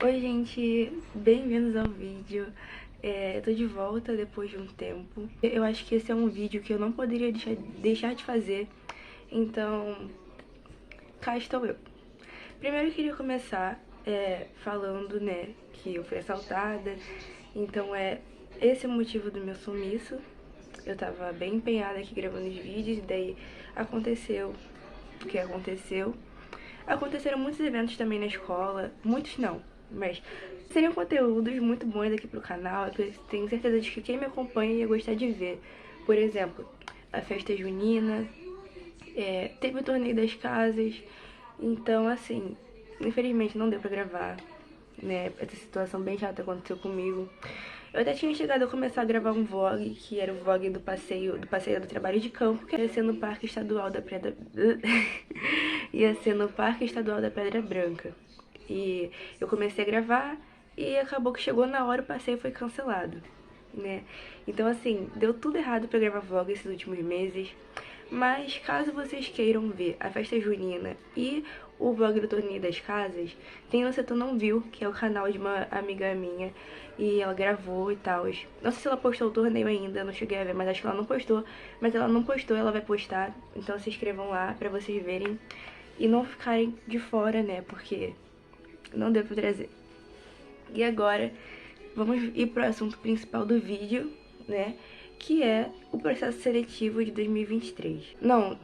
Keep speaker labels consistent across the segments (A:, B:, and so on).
A: Oi gente, bem-vindos ao vídeo. Eu tô de volta depois de um tempo. Eu acho que esse é um vídeo que eu não poderia deixar de fazer, então cá estou eu. Primeiro eu queria começar falando, né, que eu fui assaltada, então esse é o motivo do meu sumiço. Eu tava bem empenhada aqui gravando os vídeos, e daí aconteceu o que aconteceu. Aconteceram muitos eventos também na escola, muitos não, mas seriam conteúdos muito bons aqui pro canal, que eu tenho certeza de que quem me acompanha ia gostar de ver. Por exemplo, a festa junina, teve o torneio das casas, então assim, infelizmente não deu pra gravar, né, essa situação bem chata aconteceu comigo. Eu até tinha chegado a começar a gravar um vlog, que era o vlog do passeio do trabalho de campo, que ia ser no Parque Estadual da Pedra... ia ser no Parque Estadual da Pedra Branca. E eu comecei a gravar e acabou que chegou na hora o passeio foi cancelado, né? Então assim, deu tudo errado pra gravar vlog esses últimos meses. Mas caso vocês queiram ver a festa junina e o vlog do Torneio das Casas, tem o Se Tu Não Viu, que é o canal de uma amiga minha, e ela gravou e tal. Não sei se ela postou o torneio ainda, não cheguei a ver, mas acho que ela não postou. Mas ela não postou, ela vai postar, então se inscrevam lá pra vocês verem e não ficarem de fora, né, porque não deu pra trazer. E agora, vamos ir pro assunto principal do vídeo, né, que é o processo seletivo de 2023. Não,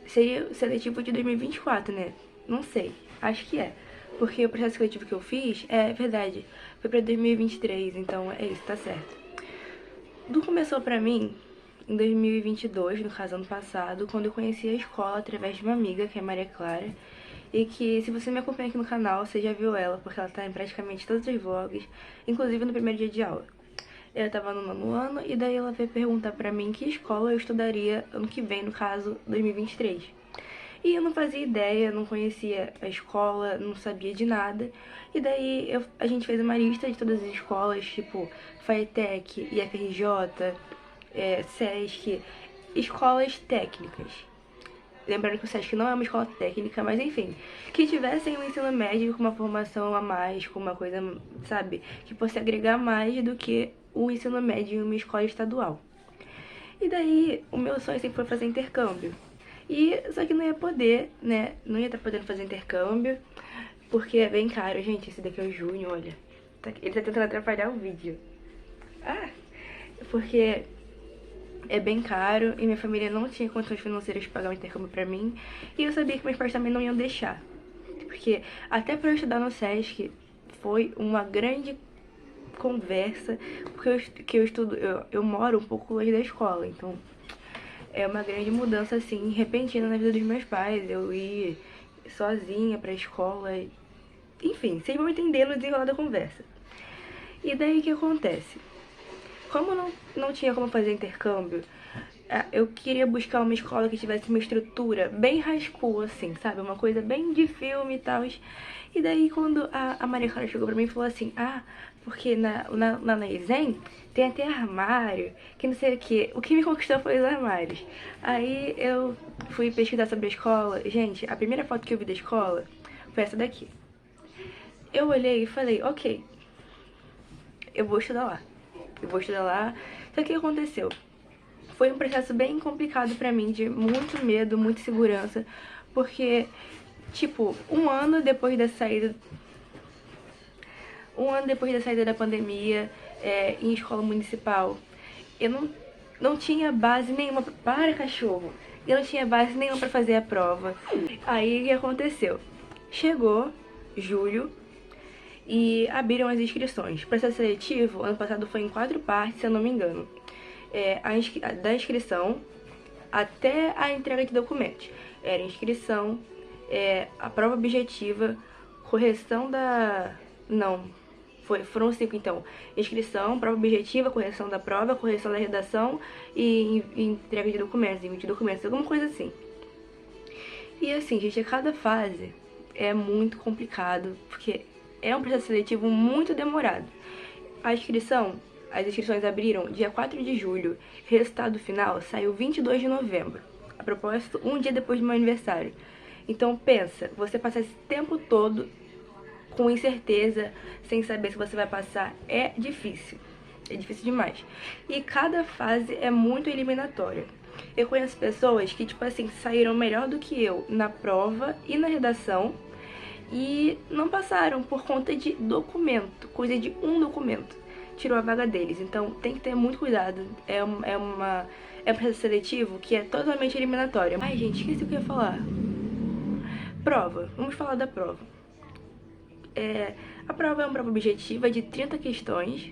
A: seria seletivo de 2024, né? Não sei, acho que é. Porque o processo seletivo que eu fiz, é verdade, foi pra 2023, então é isso, tá certo. Tudo começou pra mim em 2022, no caso ano passado, quando eu conheci a escola através de uma amiga, que é Maria Clara, e que, se você me acompanha aqui no canal, você já viu ela, porque ela tá em praticamente todos os vlogs, inclusive no primeiro dia de aula. Eu tava no nono ano, e daí ela veio perguntar pra mim que escola eu estudaria ano que vem, no caso, 2023. E eu não fazia ideia, não conhecia a escola, não sabia de nada. E daí a gente fez uma lista de todas as escolas, tipo FATEC, IFRJ, SESC, escolas técnicas. Lembrando que o SESC não é uma escola técnica, mas enfim, que tivessem um ensino médio com uma formação a mais, com uma coisa, sabe, que fosse agregar mais do que o ensino médio em uma escola estadual. E daí, o meu sonho sempre foi fazer intercâmbio. E só que não ia poder, né, não ia estar podendo fazer intercâmbio, porque é bem caro. Gente, esse daqui é o Júnior, olha. Ele tá tentando atrapalhar o vídeo. Ah, porque é bem caro e minha família não tinha condições financeiras de pagar um intercâmbio pra mim. E eu sabia que meus pais também não iam deixar. Porque até pra eu estudar no SESC foi uma grande conversa, porque eu moro um pouco longe da escola, então é uma grande mudança assim, repentina na vida dos meus pais. Eu ir sozinha pra escola, enfim, vocês vão entender no desenrolar da conversa. E daí o que acontece? Como não tinha como fazer intercâmbio, eu queria buscar uma escola que tivesse uma estrutura bem high school, assim, sabe? Uma coisa bem de filme e tal. E daí quando a Maria Clara chegou pra mim e falou assim, porque na Zen tem até armário, que não sei o que. O que me conquistou foi os armários. Aí eu fui pesquisar sobre a escola. Gente, a primeira foto que eu vi da escola foi essa daqui. Eu olhei e falei, ok, eu vou estudar lá. Eu vou estudar lá. Só que o que aconteceu? Foi um processo bem complicado pra mim, de muito medo, muita insegurança, porque, tipo, um ano depois da saída da pandemia, em escola municipal, eu não tinha base nenhuma. Para, cachorro! Eu não tinha base nenhuma pra fazer a prova. Aí o que aconteceu? Chegou julho e abriram as inscrições. O processo seletivo, ano passado, foi em 4 partes, se eu não me engano. Da inscrição até a entrega de documentos. Era inscrição, a prova objetiva, correção da... Não, foram 5 então. Inscrição, prova objetiva, correção da prova, correção da redação e entrega de documentos, envio de documentos, alguma coisa assim. E assim, gente, a cada fase é muito complicado, porque é um processo seletivo muito demorado. As inscrições abriram dia 4 de julho, resultado final saiu 22 de novembro. A propósito, um dia depois do meu aniversário. Então pensa, você passar esse tempo todo com incerteza, sem saber se você vai passar, é difícil. É difícil demais. E cada fase é muito eliminatória. Eu conheço pessoas que, tipo assim, saíram melhor do que eu na prova e na redação e não passaram por conta de documento, coisa de um documento. Tirou a vaga deles. Então tem que ter muito cuidado. É um processo seletivo que é totalmente eliminatório. Ai, gente, esqueci o que eu ia falar. Prova. Vamos falar da prova. A prova é uma prova objetiva de 30 questões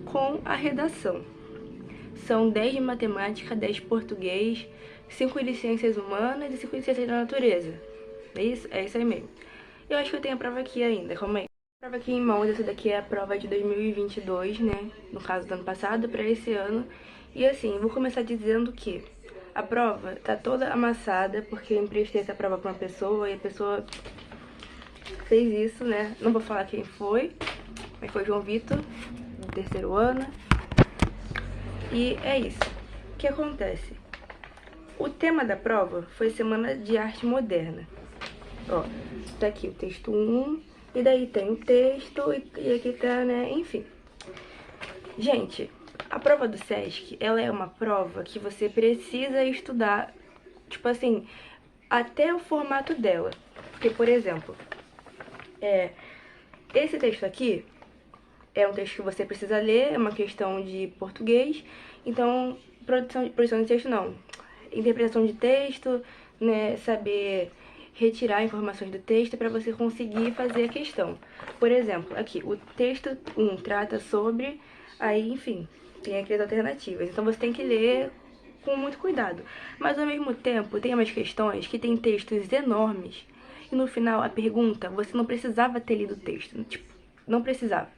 A: com a redação. São 10 de matemática, 10 de português, 5 de ciências humanas e 5 de ciências da natureza. É isso? É isso aí mesmo. Eu acho que eu tenho a prova aqui ainda, calma aí. A prova aqui em mãos, essa daqui é a prova de 2022, né? No caso do ano passado, para esse ano. E assim, vou começar dizendo que a prova tá toda amassada, porque eu emprestei essa prova pra uma pessoa e a pessoa fez isso, né? Não vou falar quem foi, mas foi João Vitor, do terceiro ano. E é isso. O que acontece? O tema da prova foi Semana de Arte Moderna. Ó, tá aqui o texto 1, e daí tem o texto, e aqui tá, né, enfim. Gente, a prova do SESC, ela é uma prova que você precisa estudar, tipo assim, até o formato dela. Porque, por exemplo, esse texto aqui é um texto que você precisa ler, é uma questão de português, então, produção de texto não, interpretação de texto, né, saber retirar informações do texto para você conseguir fazer a questão. Por exemplo, aqui, o texto 1 trata sobre, aí, enfim, tem aqui as alternativas, então você tem que ler com muito cuidado. Mas, ao mesmo tempo, tem umas questões que tem textos enormes, e no final, a pergunta, você não precisava ter lido o texto, tipo, não precisava.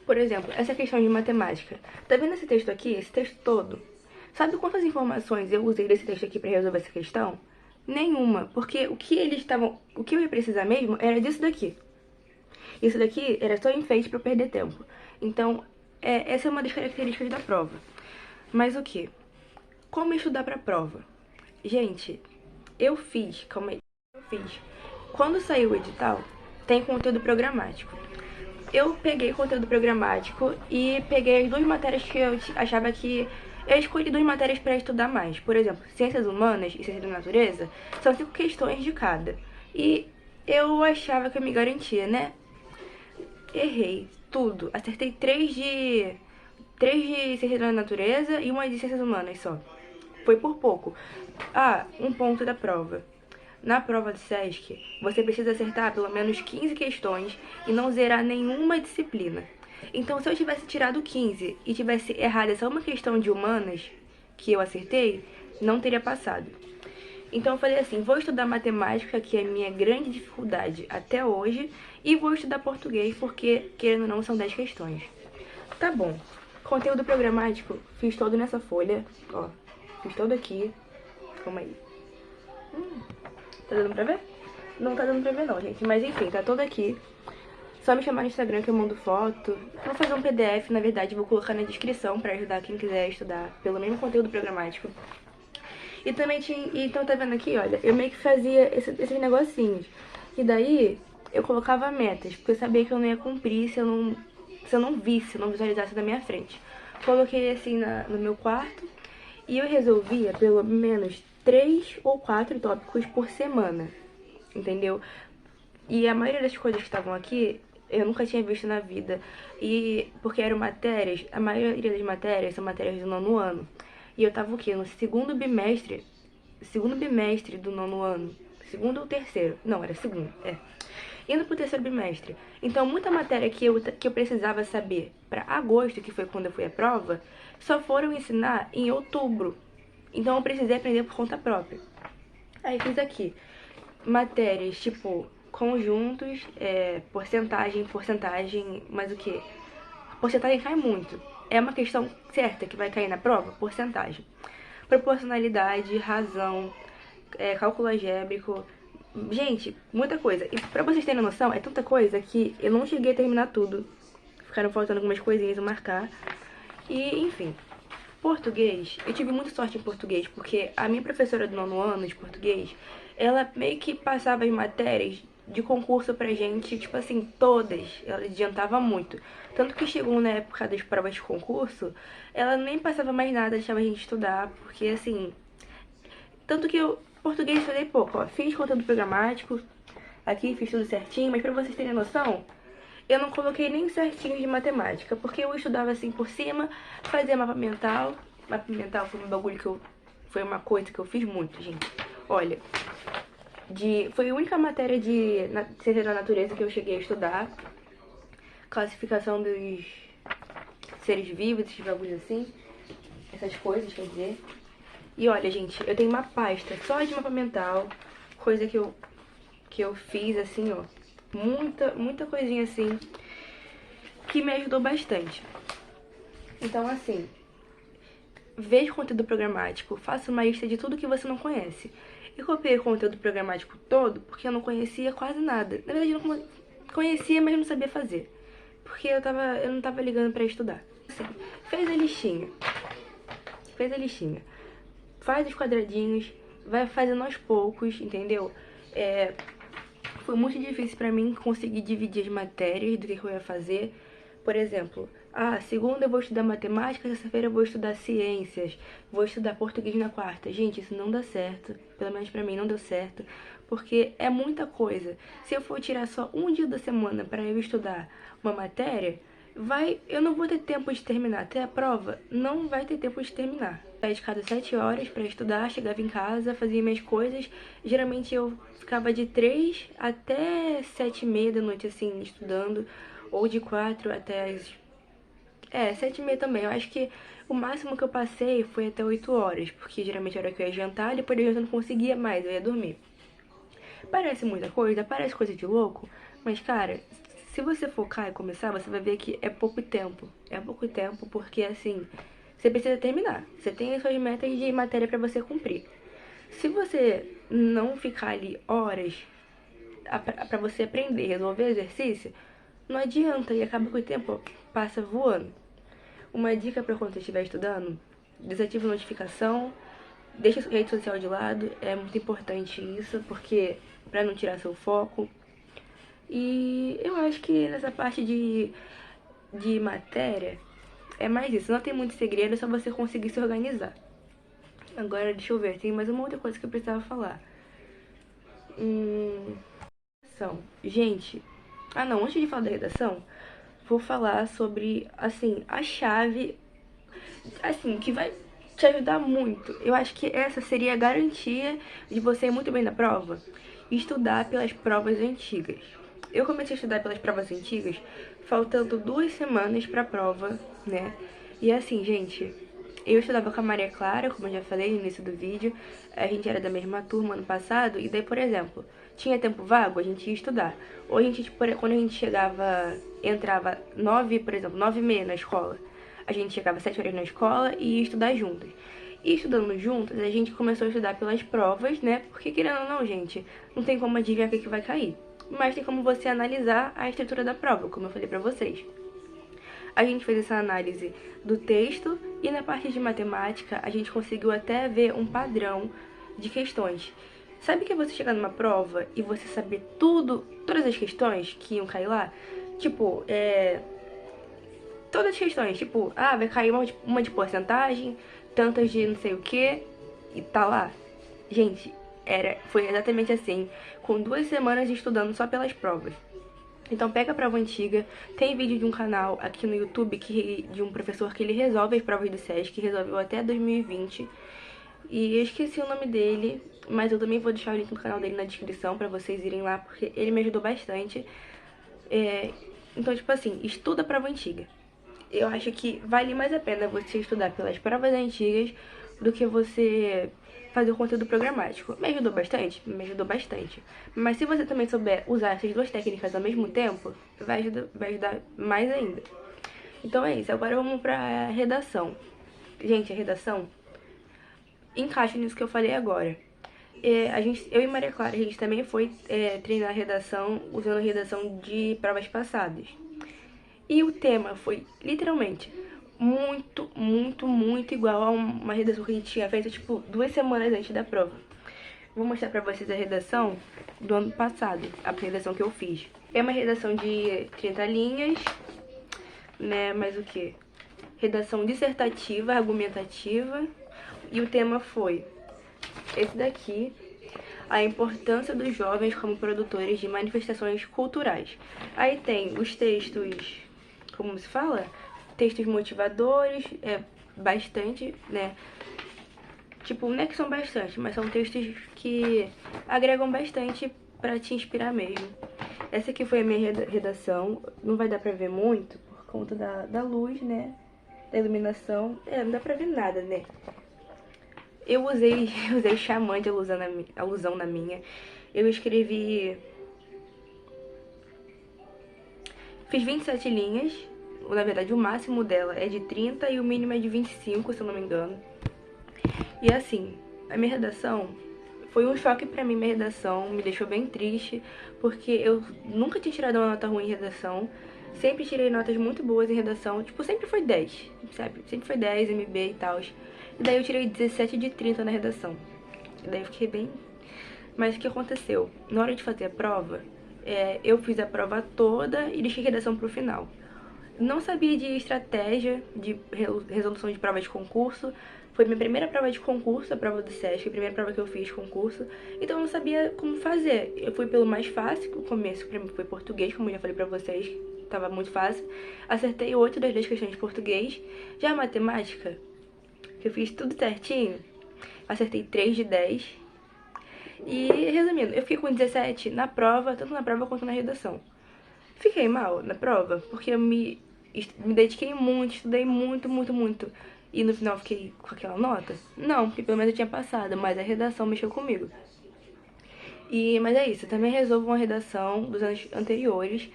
A: Por exemplo, essa questão de matemática. Tá vendo esse texto aqui, esse texto todo? Sabe quantas informações eu usei desse texto aqui para resolver essa questão? Nenhuma, porque o que eu ia precisar mesmo era disso daqui. Isso daqui era só enfeite para eu perder tempo. Então, essa é uma das características da prova. Mas o que? Como estudar pra prova? Gente, calma aí. Quando saiu o edital, tem conteúdo programático. Eu peguei conteúdo programático e peguei as duas matérias que eu achava que... Eu escolhi duas matérias para estudar mais. Por exemplo, Ciências Humanas e Ciências da Natureza são 5 questões de cada. E eu achava que eu me garantia, né? Errei tudo. Acertei 3 de Ciências da Natureza e uma de Ciências Humanas só. Foi por pouco. Ah, um ponto da prova. Na prova do SESC, você precisa acertar pelo menos 15 questões e não zerar nenhuma disciplina. Então, se eu tivesse tirado 15 e tivesse errado essa uma questão de humanas que eu acertei, não teria passado. Então, eu falei assim, vou estudar matemática, que é a minha grande dificuldade até hoje, e vou estudar português, porque, querendo ou não, são 10 questões. Tá bom. Conteúdo programático, fiz todo nessa folha, ó. Fiz todo aqui. Calma aí. Tá dando pra ver? Não tá dando pra ver não, gente. Mas enfim, tá todo aqui. Só me chamar no Instagram que eu mando foto. Vou fazer um PDF, na verdade, vou colocar na descrição pra ajudar quem quiser estudar pelo mesmo conteúdo programático. E também tinha... Então tá vendo aqui, olha, eu meio que fazia esses negocinhos. E daí eu colocava metas, porque eu sabia que eu não ia cumprir se eu não visse, se eu não visualizasse na minha frente. Coloquei assim no meu quarto e eu resolvia pelo menos 3 ou 4 tópicos por semana, entendeu? E a maioria das coisas que estavam aqui, eu nunca tinha visto na vida. E porque eram matérias, a maioria das matérias são matérias do 9º ano. E eu tava o quê? No segundo bimestre do 9º ano. Segundo ou terceiro? Não, era segundo, indo pro terceiro bimestre. Então, muita matéria que eu precisava saber pra agosto, que foi quando eu fui à prova, só foram ensinar em outubro. Então, eu precisei aprender por conta própria. Aí, fiz aqui matérias, tipo, conjuntos, porcentagem, mas o que? Porcentagem cai muito. É uma questão certa que vai cair na prova? Porcentagem. Proporcionalidade, razão, cálculo algébrico. Gente, muita coisa. E pra vocês terem noção, é tanta coisa que eu não cheguei a terminar tudo. Ficaram faltando algumas coisinhas a marcar. E, enfim. Português, eu tive muita sorte em português, porque a minha professora do 9º ano de português, ela meio que passava as matérias de concurso pra gente, tipo assim, todas, ela adiantava muito. Tanto que chegou na época das provas de concurso, ela nem passava mais nada, deixava a gente estudar, porque assim... Tanto que eu, português, estudei pouco, ó. Fiz conteúdo programático, aqui fiz tudo certinho, mas pra vocês terem noção, eu não coloquei nem certinho de matemática, porque eu estudava assim por cima, fazia mapa mental. Mapa mental foi um bagulho que eu... Foi uma coisa que eu fiz muito, gente. Olha, foi a única matéria de ciência da natureza que eu cheguei a estudar. Classificação dos seres vivos, esses bagulhos assim. Essas coisas, quer dizer. E olha, gente, eu tenho uma pasta só de mapa mental. Coisa que eu fiz, assim, ó. Muita coisinha assim, que me ajudou bastante. Então, assim, veja o conteúdo programático, faça uma lista de tudo que você não conhece. Eu copiei o conteúdo programático todo porque eu não conhecia quase nada. Na verdade, eu não conhecia, mas não sabia fazer. Porque eu não tava ligando pra estudar. Assim, fez a listinha. Faz os quadradinhos, vai fazendo aos poucos, entendeu? Foi muito difícil pra mim conseguir dividir as matérias do que eu ia fazer. Por exemplo, segunda eu vou estudar matemática, terça-feira eu vou estudar ciências, vou estudar português na quarta. Gente, isso não dá certo, pelo menos pra mim não deu certo, porque é muita coisa. Se eu for tirar só um dia da semana pra eu estudar uma matéria, eu não vou ter tempo de terminar. Até a prova, não vai ter tempo de terminar. Saí de casa 7 horas pra estudar, chegava em casa, fazia minhas coisas. Geralmente eu ficava de 3 até 7h30 da noite, assim, estudando. Ou de 4 até as... 7h30 também. Eu acho que o máximo que eu passei foi até 8 horas. Porque geralmente era que eu ia jantar, depois da janta eu não conseguia mais, eu ia dormir. Parece muita coisa, parece coisa de louco, mas cara, se você focar e começar, você vai ver que é pouco tempo. É pouco tempo porque, assim, você precisa terminar. Você tem as suas metas de matéria pra você cumprir. Se você não ficar ali horas pra você aprender, resolver exercício, não adianta e acaba que o tempo passa voando. Uma dica pra quando você estiver estudando: desativa a notificação, deixa a rede social de lado, é muito importante isso, porque pra não tirar seu foco. E eu acho que nessa parte de matéria é mais isso, não tem muito segredo, é só você conseguir se organizar. Agora, deixa eu ver, tem mais uma outra coisa que eu precisava falar. Redação. Gente, não, antes de falar da redação, vou falar sobre, assim, a chave, assim, que vai te ajudar muito. Eu acho que essa seria a garantia de você ir muito bem na prova. Estudar pelas provas antigas. Eu comecei a estudar pelas provas antigas faltando 2 semanas pra prova, né? E assim, gente, eu estudava com a Maria Clara, como eu já falei no início do vídeo. A gente era da mesma turma ano passado. E daí, por exemplo, tinha tempo vago, a gente ia estudar. Ou a gente, quando a gente entrava 9, por exemplo, 9h30 na escola, a gente chegava 7 horas na escola e ia estudar juntas. E estudando juntas, a gente começou a estudar pelas provas, né? Porque, querendo ou não, gente, não tem como adivinhar o que vai cair. Mas tem como você analisar a estrutura da prova, como eu falei pra vocês. A gente fez essa análise do texto e na parte de matemática a gente conseguiu até ver um padrão de questões. Sabe que você chegar numa prova e você saber todas as questões que iam cair lá? Tipo, todas as questões, tipo, vai cair uma de porcentagem, tantas de não sei o que, e tá lá. Gente, foi exatamente assim, com 2 semanas estudando só pelas provas. Então pega a prova antiga, tem vídeo de um canal aqui no YouTube de um professor que ele resolve as provas do SESC, que resolveu até 2020. E eu esqueci o nome dele, mas eu também vou deixar o link no canal dele na descrição pra vocês irem lá, porque ele me ajudou bastante. Então, tipo assim, estuda a prova antiga. Eu acho que vale mais a pena você estudar pelas provas antigas do que você fazer o conteúdo programático. Me ajudou bastante? Me ajudou bastante. Mas se você também souber usar essas duas técnicas ao mesmo tempo, vai ajudar mais ainda. Então é isso, agora vamos pra redação. Gente, a redação encaixa nisso que eu falei agora. Eu e Maria Clara, a gente também foi treinar redação usando redação de provas passadas. E o tema foi, literalmente, muito igual a uma redação que a gente tinha feito, tipo, 2 semanas antes da prova. Vou mostrar pra vocês a redação do ano passado, a redação que eu fiz. É uma redação de 30 linhas, né, mas o que? Redação dissertativa, argumentativa, e o tema foi esse daqui: a importância dos jovens como produtores de manifestações culturais. Aí tem os textos, como se fala? Textos motivadores, bastante, né? Tipo, não é que são bastante, mas são textos que agregam bastante pra te inspirar mesmo. Essa aqui foi a minha redação. Não vai dar pra ver muito por conta da luz, né? Da iluminação. Não dá pra ver nada, né? Eu usei Xamã de alusão na minha. Eu escrevi... Fiz 27 linhas. Na verdade, o máximo dela é de 30 e o mínimo é de 25, se eu não me engano. E assim, a minha redação foi um choque pra mim, minha redação. Me deixou bem triste, porque eu nunca tinha tirado uma nota ruim em redação. Sempre tirei notas muito boas em redação. Tipo, sempre foi 10, sabe? Sempre foi 10, MB e tal. E daí eu tirei 17 de 30 na redação. E daí eu fiquei bem... Mas o que aconteceu? Na hora de fazer a prova, eu fiz a prova toda e deixei a redação pro final. Não sabia de estratégia de resolução de prova de concurso. Foi minha primeira prova de concurso, a prova do SESC, a primeira prova que eu fiz de concurso. Então eu não sabia como fazer. Eu fui pelo mais fácil, o começo pra mim foi português, como eu já falei pra vocês, tava muito fácil. Acertei 8 das 10 questões de português. Já a matemática, que eu fiz tudo certinho, acertei 3 de 10. E resumindo, eu fiquei com 17 na prova, tanto na prova quanto na redação. Fiquei mal na prova, porque eu me dediquei muito, estudei muito, muito, muito. E no final fiquei com aquela nota? Não, porque pelo menos eu tinha passado, mas a redação mexeu comigo. Mas é isso, eu também resolvo uma redação dos anos anteriores.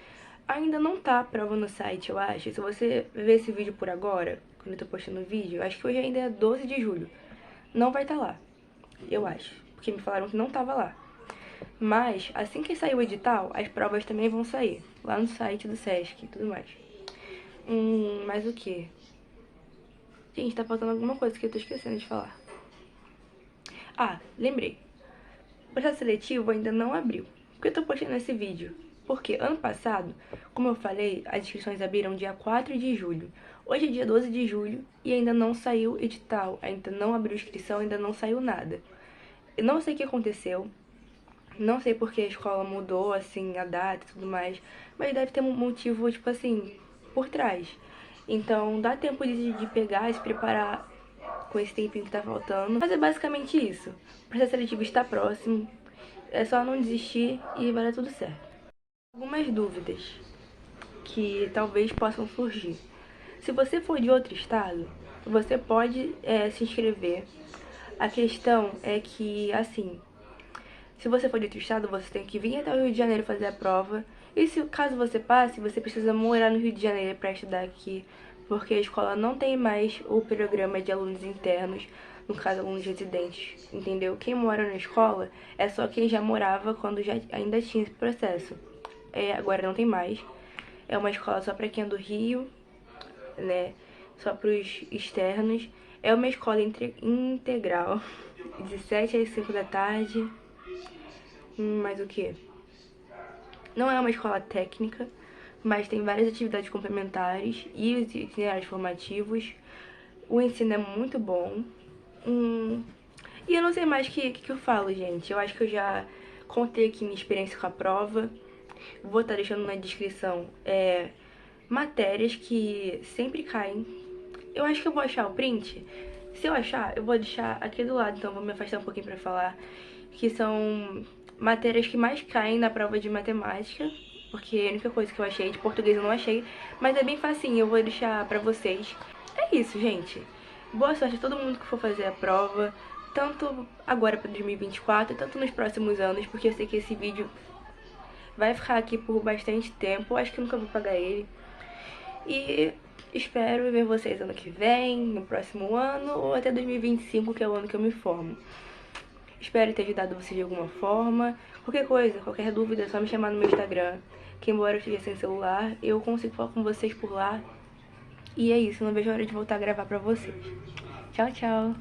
A: Ainda não tá a prova no site, eu acho. Se você ver esse vídeo por agora, quando eu tô postando o vídeo, acho que hoje ainda é 12 de julho. Não vai estar lá, eu acho, porque me falaram que não tava lá. Mas, assim que sair o edital, as provas também vão sair, lá no site do SESC e tudo mais. Mas o que? Gente, tá faltando alguma coisa que eu tô esquecendo de falar. Ah, lembrei. O processo seletivo ainda não abriu. Por que eu tô postando esse vídeo? Porque ano passado, como eu falei, as inscrições abriram dia 4 de julho. Hoje é dia 12 de julho e ainda não saiu edital, ainda não abriu inscrição, ainda não saiu nada. Eu não sei o que aconteceu, não sei porque a escola mudou, assim, a data e tudo mais, mas deve ter um motivo, tipo assim, por trás. Então, dá tempo de pegar e se preparar com esse tempinho que tá faltando. Mas é basicamente isso. O processo seletivo está próximo, é só não desistir e vai dar tudo certo. Algumas dúvidas que talvez possam surgir. Se você for de outro estado, você pode se inscrever. A questão é que, assim, se você for de outro estado, você tem que vir até o Rio de Janeiro fazer a prova. E se caso você passe, você precisa morar no Rio de Janeiro para estudar aqui, porque a escola não tem mais o programa de alunos internos, no caso alunos residentes, entendeu? Quem mora na escola é só quem já morava quando ainda tinha esse processo. Agora não tem mais. É uma escola só para quem é do Rio, né? Só para os externos. É uma escola integral, de 7 às 5 da tarde. Mas o que? Não é uma escola técnica, mas tem várias atividades complementares e os itinerários formativos. O ensino é muito bom. E eu não sei mais o que eu falo, gente. Eu acho que eu já contei aqui minha experiência com a prova. Vou estar deixando na descrição matérias que sempre caem. Eu acho que eu vou achar o print. Se eu achar, eu vou deixar aqui do lado, então vou me afastar um pouquinho pra falar. Que são matérias que mais caem na prova de matemática, porque a única coisa que eu achei, de português eu não achei, mas é bem facinho, eu vou deixar pra vocês. É isso, gente. Boa sorte a todo mundo que for fazer a prova, tanto agora pra 2024, tanto nos próximos anos, porque eu sei que esse vídeo vai ficar aqui por bastante tempo, acho que eu nunca vou pagar ele. E espero ver vocês ano que vem, no próximo ano, ou até 2025, que é o ano que eu me formo. Espero ter ajudado vocês de alguma forma. Qualquer coisa, qualquer dúvida, é só me chamar no meu Instagram. Que embora eu esteja sem celular, eu consigo falar com vocês por lá. E é isso, não vejo a hora de voltar a gravar pra vocês. Tchau, tchau!